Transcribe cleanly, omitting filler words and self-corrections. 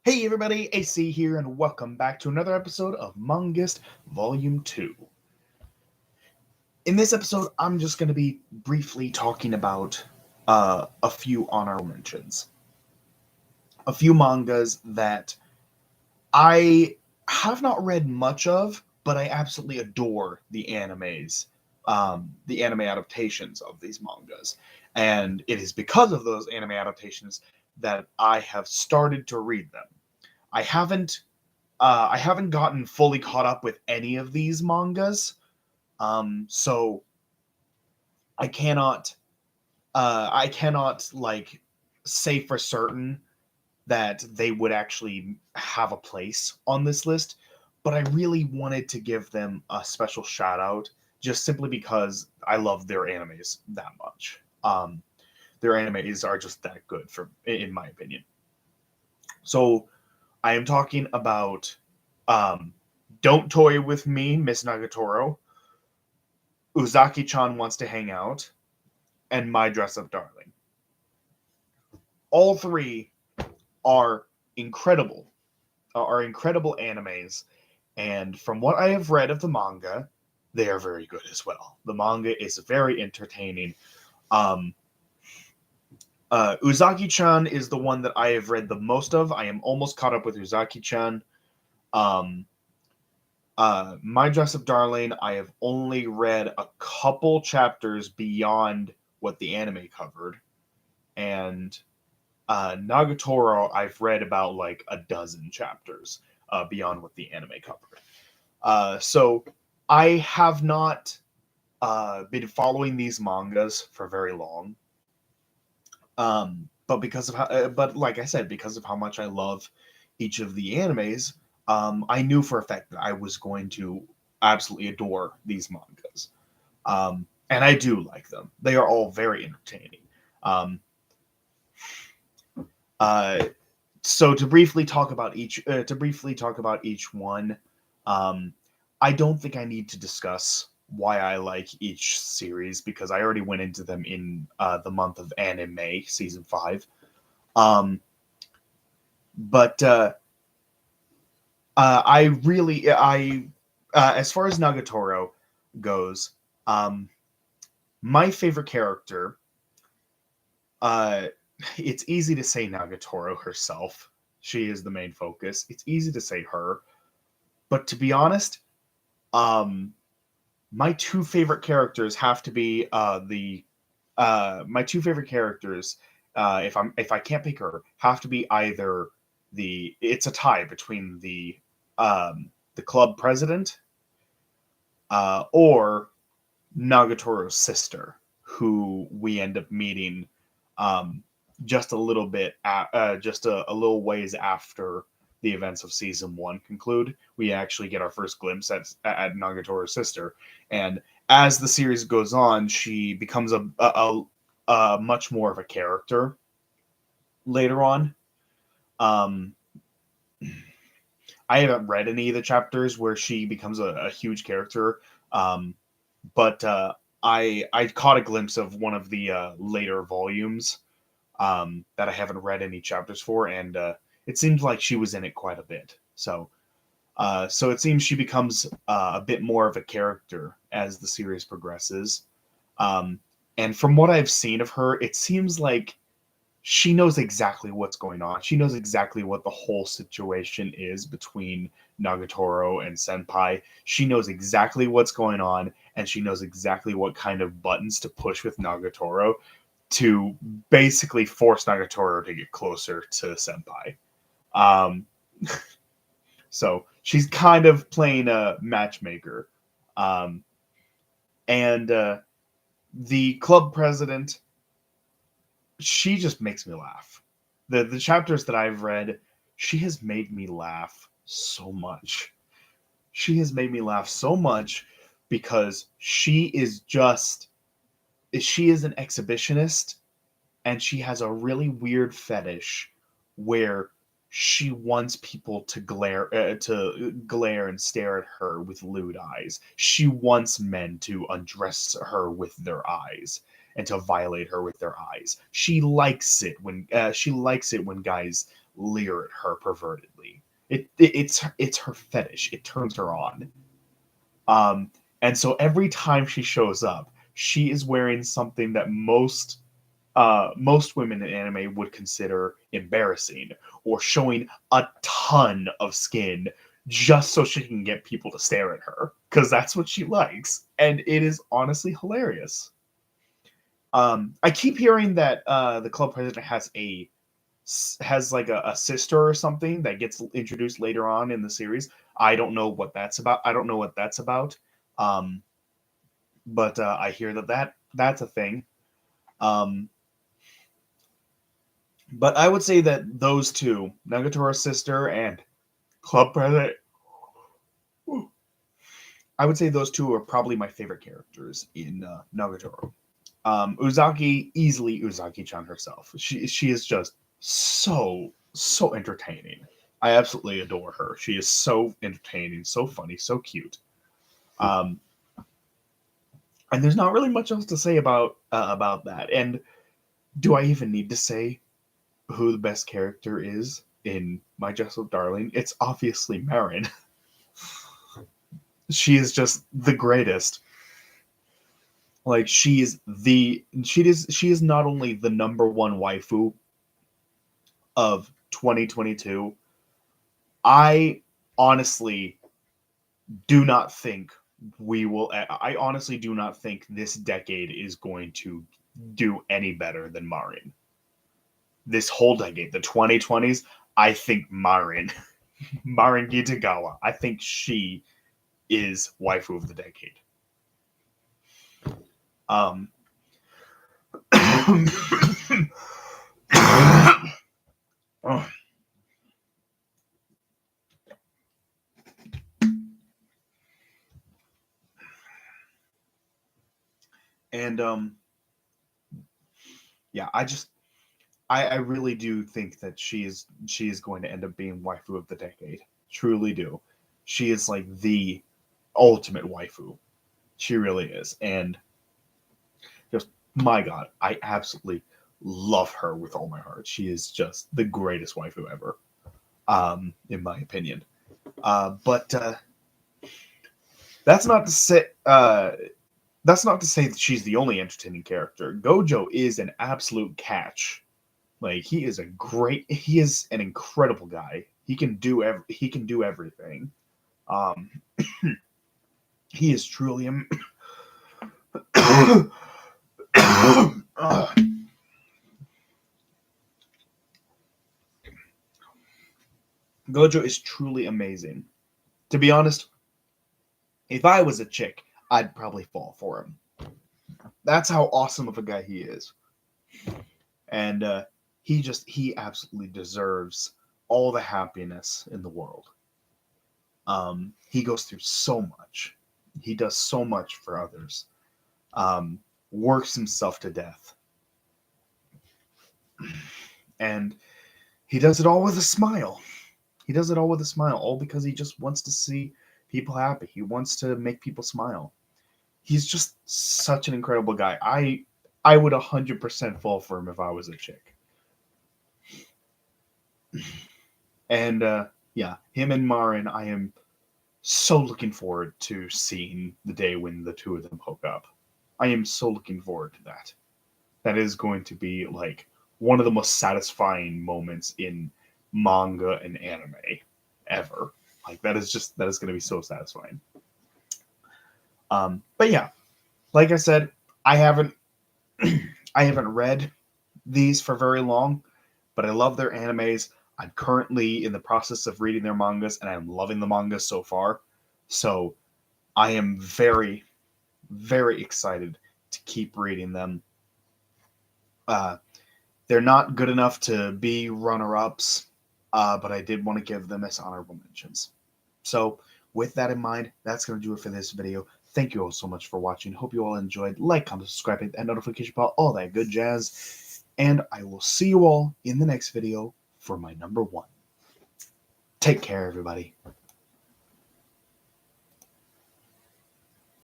Hey everybody, AC here, and welcome back to another episode of Mang-Gust Volume 2. In this episode, I'm just going to be briefly talking about a few honorable mentions. A few mangas that I have not read much of, but I absolutely adore the anime adaptations of these mangas. And it is because of those anime adaptations that I have started to read them. I haven't I haven't gotten fully caught up with any of these mangas, so I cannot like say for certain that they would actually have a place on this list. But I really wanted to give them a special shout out, just simply because I love their animes that much. Their animes are just that good, in my opinion. So I am talking about um, Don't Toy With Me, Miss Nagatoro, Uzaki-chan Wants to Hang Out, and My Dress Up Darling. All three are incredible, are incredible animes, and from what I have read of the manga, they are very good as well. The manga is very entertaining. Um, Uzaki-chan is the one that I have read the most of. I am almost caught up with Uzaki-chan. Um, My Dress Up Darling, I have only read a couple chapters beyond what the anime covered, and Nagatoro, I've read about like a dozen chapters beyond what the anime covered. So I have not been following these mangas for very long. But like I said, because of how much I love each of the animes, I knew for a fact that I was going to absolutely adore these mangas. And I do like them. They are all very entertaining. Um, uh, so to briefly talk about each one, um, I don't think I need to discuss why I like each series because I already went into them in the month of Anime season 5. Um, but I really I As far as Nagatoro goes, um, my favorite character. Uh, it's easy to say Nagatoro herself. She is the main focus. It's easy to say her, but to be honest, um, my two favorite characters have to be the my two favorite characters. If I can't pick her, have to be either it's a tie between the club president or Nagatoro's sister, who we end up meeting um, just a little bit, just a little ways after the events of season 1 conclude. We actually get our first glimpse at Nagatoro's sister, and as the series goes on, she becomes a much more of a character later on. Um, I haven't read any of the chapters where she becomes a huge character, um, but I caught a glimpse of one of the later volumes that I haven't read any chapters for, and it seems like she was in it quite a bit. So it seems she becomes a bit more of a character as the series progresses. Um, and from what I've seen of her, it seems like she knows exactly what's going on. She knows exactly what the whole situation is between Nagatoro and Senpai. She knows exactly what's going on, and she knows exactly what kind of buttons to push with Nagatoro to basically force Nagatoro to get closer to Senpai. Um, so she's kind of playing a matchmaker. Um, and the club president, she just makes me laugh. The chapters that I've read, she has made me laugh so much. She has made me laugh so much because she is an exhibitionist, and she has a really weird fetish where she wants people to glare and stare at her with lewd eyes. She wants men to undress her with their eyes, and to violate her with their eyes. She likes it when guys leer at her pervertedly. It's her fetish. It turns her on. Um, and so every time she shows up, she is wearing something that most women in anime would consider embarrassing, or showing a ton of skin just so she can get people to stare at her, because that's what she likes, and it is honestly hilarious. I keep hearing that the club president has like a sister or something that gets introduced later on in the series. I don't know what that's about. Um, but I hear that's a thing. Um, but I would say that those two, Nagatoro's sister and club president, I would say those two are probably my favorite characters in Nagatoro. Easily Uzaki-chan herself. She is just so entertaining. I absolutely adore her. She is so entertaining, so funny, so cute. Um, and there's not really much else to say about that. And do I even need to say who the best character is in My Jessup Darling? It's obviously Marin. She is just the greatest. Like she is not only the number one waifu of 2022. I honestly do not think I honestly do not think this decade is going to do any better than Marin. This whole decade, the 2020s, I think Marin Kitagawa, I think she is waifu of the decade. Um oh. And yeah, I really do think that she is going to end up being waifu of the decade. Truly do. She is like the ultimate waifu. She really is. And just my god, I absolutely love her with all my heart. She is just the greatest waifu ever. In my opinion. But that's not to say that she's the only entertaining character. Gojo is an absolute catch. Like he is an incredible guy. He can do everything. Um, he is truly Gojo is truly amazing. To be honest, if I was a chick, I'd probably fall for him. That's how awesome of a guy he is. And he absolutely deserves all the happiness in the world. He goes through so much. He does so much for others. Um, Works himself to death. And he does it all with a smile. He does it all with a smile, all because he just wants to see people happy. He wants to make people smile. He's just such an incredible guy. I would 100% fall for him if I was a chick. And yeah, him and Marin, I am so looking forward to seeing the day when the two of them hook up. I am so looking forward to that. That is going to be like one of the most satisfying moments in manga and anime ever. Like that is going to be so satisfying. But yeah, like I said, I haven't I haven't read these for very long, but I love their animes. I'm currently in the process of reading their mangas, and I'm loving the mangas so far. So I am very, very excited to keep reading them. They're not good enough to be runner-ups, but I did want to give them as honorable mentions. So with that in mind, that's going to do it for this video. Thank you all so much for watching. Hope you all enjoyed. Like, comment, subscribe, hit that notification bell, all that good jazz. And I will see you all in the next video for my number one. Take care, everybody.